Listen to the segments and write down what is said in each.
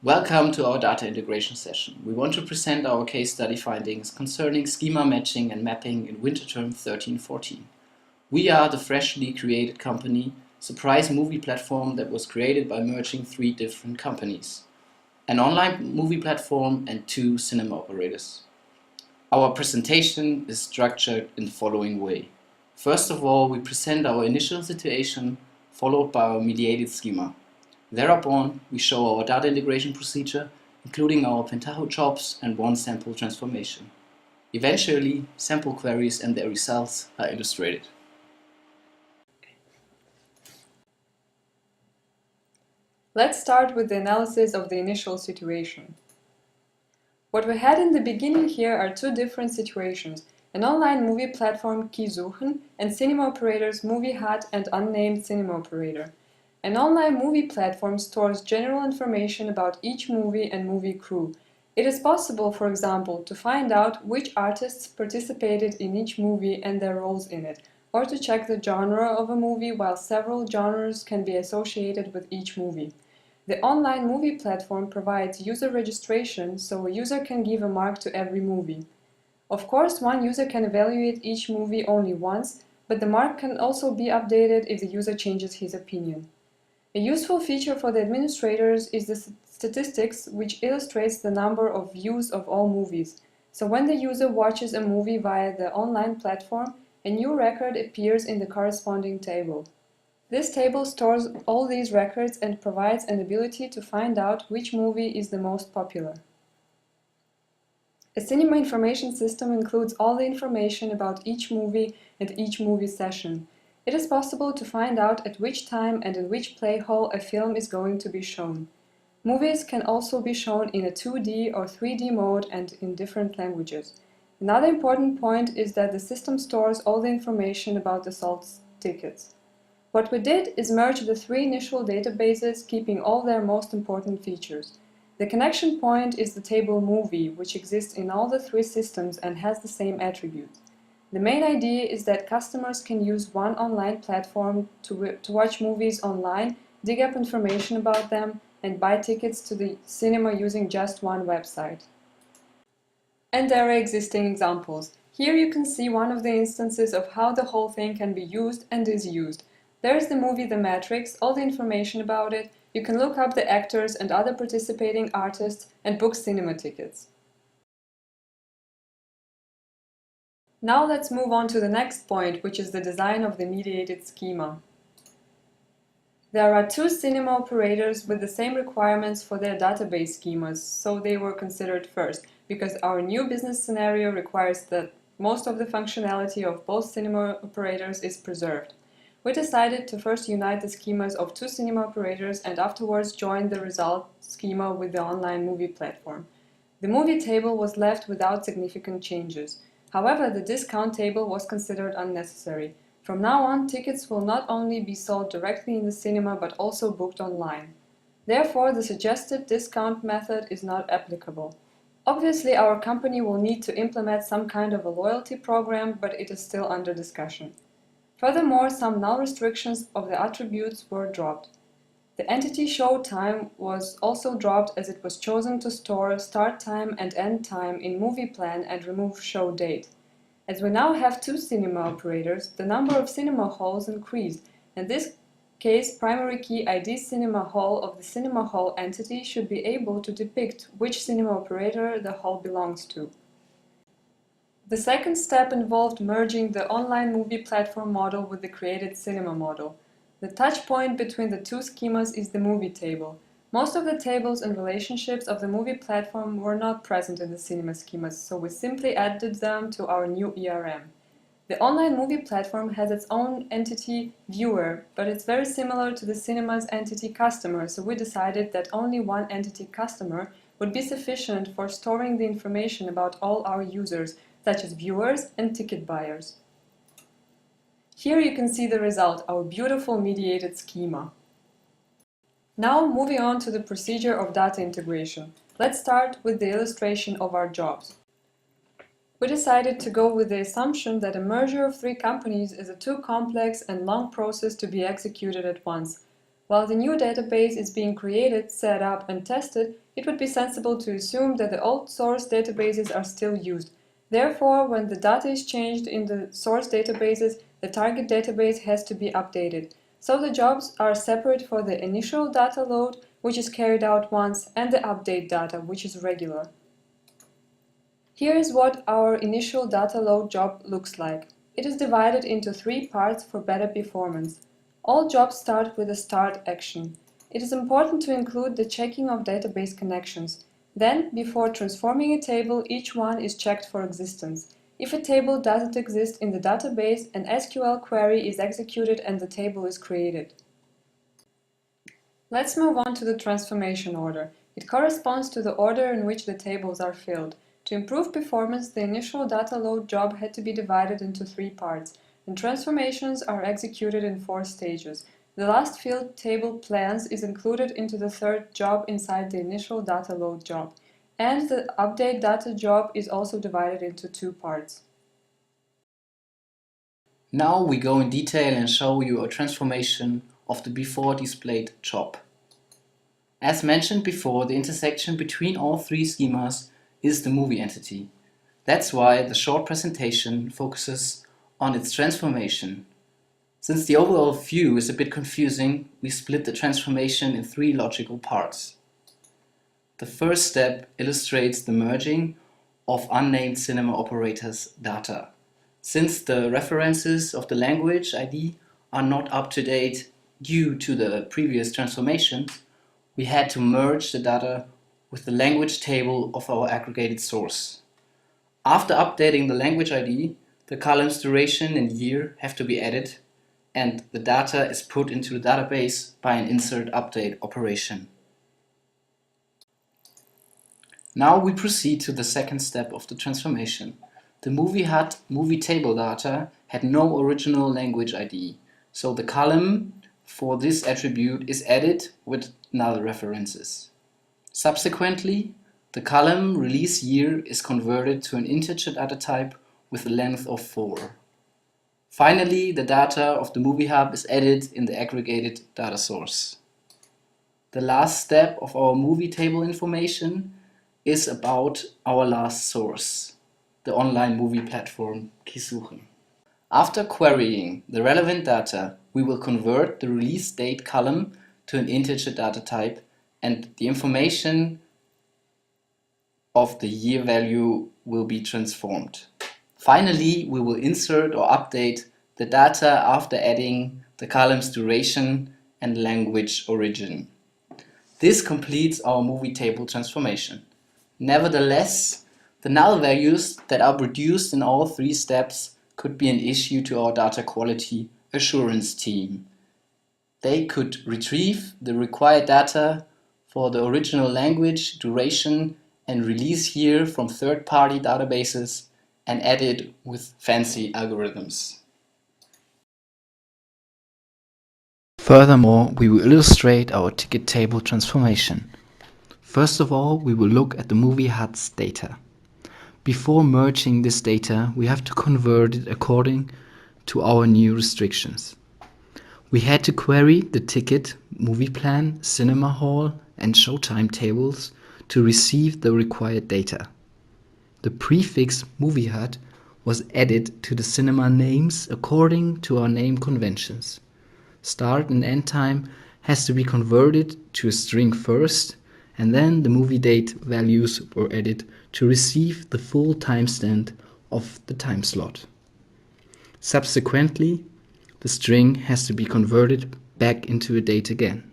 Welcome to our data integration session. We want to present our case study findings concerning schema matching and mapping in winter term 13-14. We are the freshly created company, surprise movie platform that was created by merging 3 different companies: an online movie platform and 2 cinema operators. Our presentation is structured in the following way. First of all, we present our initial situation, followed by our mediated schema. Thereupon, we show our data integration procedure, including our Pentaho jobs and 1 sample transformation. Eventually, sample queries and their results are illustrated. Let's start with the analysis of the initial situation. What we had in the beginning here are 2 different situations: an online movie platform Key Suchen and cinema operators Movie Hut and unnamed cinema operator. An online movie platform stores general information about each movie and movie crew. It is possible, for example, to find out which artists participated in each movie and their roles in it, or to check the genre of a movie, while several genres can be associated with each movie. The online movie platform provides user registration, so a user can give a mark to every movie. Of course, one user can evaluate each movie only once, but the mark can also be updated if the user changes his opinion. A useful feature for the administrators is the statistics, which illustrates the number of views of all movies. So when the user watches a movie via the online platform, a new record appears in the corresponding table. This table stores all these records and provides an ability to find out which movie is the most popular. A cinema information system includes all the information about each movie and each movie session. It is possible to find out at which time and in which play hall a film is going to be shown. Movies can also be shown in a 2D or 3D mode and in different languages. Another important point is that the system stores all the information about the sold tickets. What we did is merge the 3 initial databases, keeping all their most important features. The connection point is the table movie, which exists in all the 3 systems and has the same attributes. The main idea is that customers can use one online platform to watch movies online, dig up information about them, and buy tickets to the cinema using just one website. And there are existing examples. Here you can see one of the instances of how the whole thing can be used and is used. There is the movie The Matrix, all the information about it. You can look up the actors and other participating artists and book cinema tickets. Now let's move on to the next point, which is the design of the mediated schema. There are 2 cinema operators with the same requirements for their database schemas, so they were considered first, because our new business scenario requires that most of the functionality of both cinema operators is preserved. We decided to first unite the schemas of 2 cinema operators and afterwards join the result schema with the online movie platform. The movie table was left without significant changes. However, the discount table was considered unnecessary. From now on, tickets will not only be sold directly in the cinema but also booked online. Therefore, the suggested discount method is not applicable. Obviously, our company will need to implement some kind of a loyalty program, but it is still under discussion. Furthermore, some null restrictions of the attributes were dropped. The entity show time was also dropped as it was chosen to store start time and end time in movie plan and remove show date. As we now have 2 cinema operators, the number of cinema halls increased. In this case, primary key ID cinema hall of the cinema hall entity should be able to depict which cinema operator the hall belongs to. The second step involved merging the online movie platform model with the created cinema model. The touch point between the 2 schemas is the movie table. Most of the tables and relationships of the movie platform were not present in the cinema schemas, so we simply added them to our new ERM. The online movie platform has its own entity viewer, but it's very similar to the cinema's entity customer, so we decided that only one entity customer would be sufficient for storing the information about all our users, such as viewers and ticket buyers. Here you can see the result, our beautiful mediated schema. Now moving on to the procedure of data integration. Let's start with the illustration of our jobs. We decided to go with the assumption that a merger of 3 companies is a too complex and long process to be executed at once. While the new database is being created, set up, and tested, it would be sensible to assume that the old source databases are still used. Therefore, when the data is changed in the source databases, the target database has to be updated. So the jobs are separate for the initial data load, which is carried out once, and the update data, which is regular. Here is what our initial data load job looks like. It is divided into 3 parts for better performance. All jobs start with a start action. It is important to include the checking of database connections. Then, before transforming a table, each one is checked for existence. If a table doesn't exist in the database, an SQL query is executed and the table is created. Let's move on to the transformation order. It corresponds to the order in which the tables are filled. To improve performance, the initial data load job had to be divided into 3 parts, and transformations are executed in 4 stages. The last field, table plans, is included into the 3rd job inside the initial data load job, and the update data job is also divided into 2 parts. Now we go in detail and show you a transformation of the before displayed job. As mentioned before, the intersection between all 3 schemas is the movie entity. That's why the short presentation focuses on its transformation. Since the overall view is a bit confusing, we split the transformation in 3 logical parts. The first step illustrates the merging of unnamed cinema operators data. Since the references of the language ID are not up to date due to the previous transformation, we had to merge the data with the language table of our aggregated source. After updating the language ID, the columns duration and year have to be added, and the data is put into the database by an insert update operation. Now we proceed to the second step of the transformation. The movie HUD movie table data had no original language ID, so the column for this attribute is added with null references. Subsequently, the column release year is converted to an integer data type with a length of 4. Finally, the data of the movie hub is added in the aggregated data source. The last step of our movie table information is about our last source, the online movie platform Kisuchen. After querying the relevant data, we will convert the release date column to an integer data type, and the information of the year value will be transformed. Finally, we will insert or update the data after adding the columns duration and language origin. This completes our movie table transformation. Nevertheless, the null values that are produced in all 3 steps could be an issue to our data quality assurance team. They could retrieve the required data for the original language, duration, and release year from third-party databases and add it with fancy algorithms. Furthermore, we will illustrate our ticket table transformation. First of all, we will look at the movie HUD's data. Before merging this data, we have to convert it according to our new restrictions. We had to query the ticket, movie plan, cinema hall, and showtime tables to receive the required data. The prefix movie HUD was added to the cinema names according to our name conventions. Start and end time has to be converted to a string first, and then the movie date values were added to receive the full timestamp of the time slot. Subsequently, the string has to be converted back into a date again.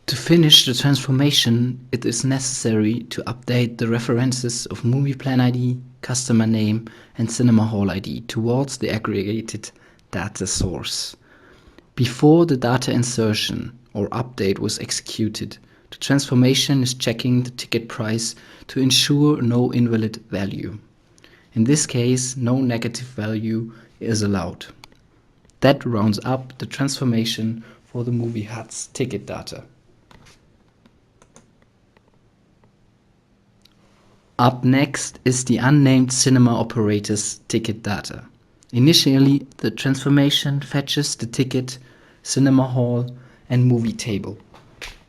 To finish the transformation, it is necessary to update the references of movie plan ID, customer name, and cinema hall ID towards the aggregated data source. Before the data insertion or update was executed, the transformation is checking the ticket price to ensure no invalid value. In this case, no negative value is allowed. That rounds up the transformation for the movie HUD's ticket data. Up next is the unnamed cinema operator's ticket data. Initially, the transformation fetches the ticket, cinema hall, and movie table.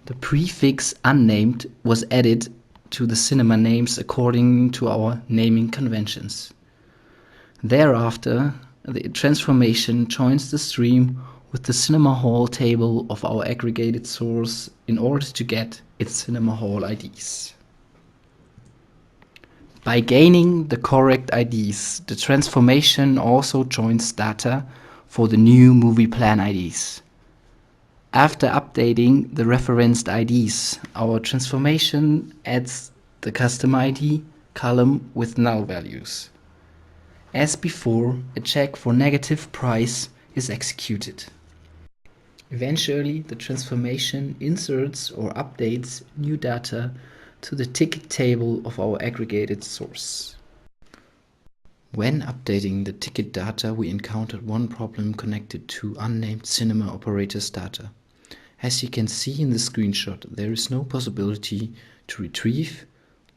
The prefix unnamed was added to the cinema names according to our naming conventions. Thereafter, the transformation joins the stream with the cinema hall table of our aggregated source in order to get its cinema hall IDs. By gaining the correct IDs, the transformation also joins data for the new movie plan IDs. After updating the referenced IDs, our transformation adds the custom ID column with null values. As before, a check for negative price is executed. Eventually, the transformation inserts or updates new data to the ticket table of our aggregated source. When updating the ticket data, we encountered one problem connected to unnamed cinema operator's data. As you can see in the screenshot, there is no possibility to retrieve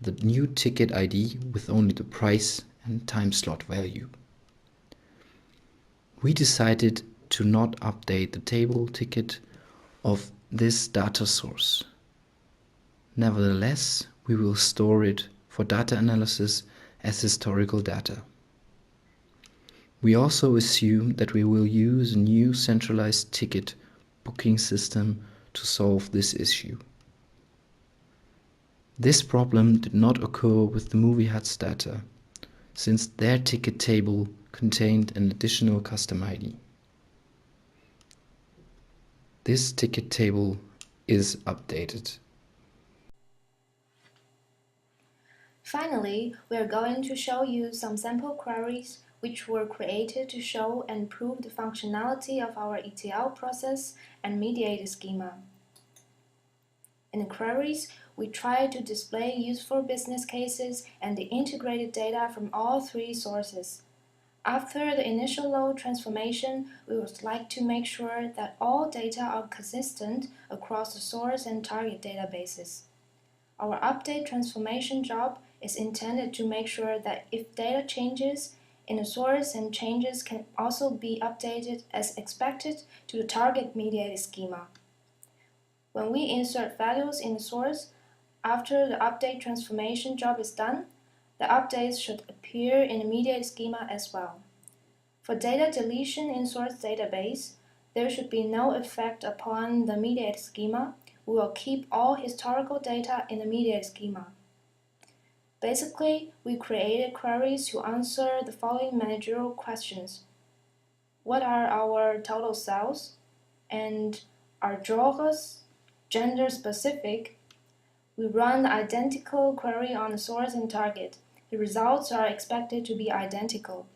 the new ticket ID with only the price and time slot value. We decided to not update the table ticket of this data source. Nevertheless, we will store it for data analysis as historical data. We also assume that we will use a new centralized ticket booking system to solve this issue. This problem did not occur with the Movie Hut's data, since their ticket table contained an additional custom ID. This ticket table is updated. Finally, we are going to show you some sample queries which were created to show and prove the functionality of our ETL process and mediated schema. In the queries, we try to display useful business cases and the integrated data from all three sources. After the initial load transformation, we would like to make sure that all data are consistent across the source and target databases. Our update transformation job is intended to make sure that if data changes in the source and changes can also be updated as expected to the target mediated schema. When we insert values in the source, after the update transformation job is done, the updates should appear in the mediated schema as well. For data deletion in source database, there should be no effect upon the mediated schema. We will keep all historical data in the mediated schema. Basically, we created queries to answer the following managerial questions. What are our total sales? And are genres gender specific? We run the identical query on the source and target. The results are expected to be identical.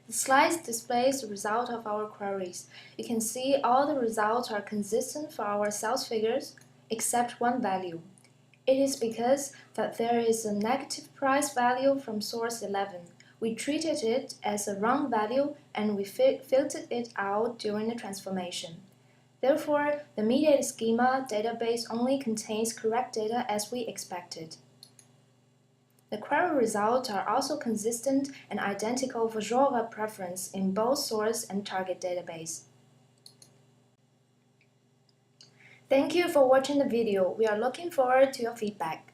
The slide displays the result of our queries. You can see all the results are consistent for our sales figures, except one value. It is because that there is a negative price value from source 11. We treated it as a wrong value and we filtered it out during the transformation. Therefore, the mediated schema database only contains correct data as we expected. The query results are also consistent and identical for genre preference in both source and target database. Thank you for watching the video. We are looking forward to your feedback.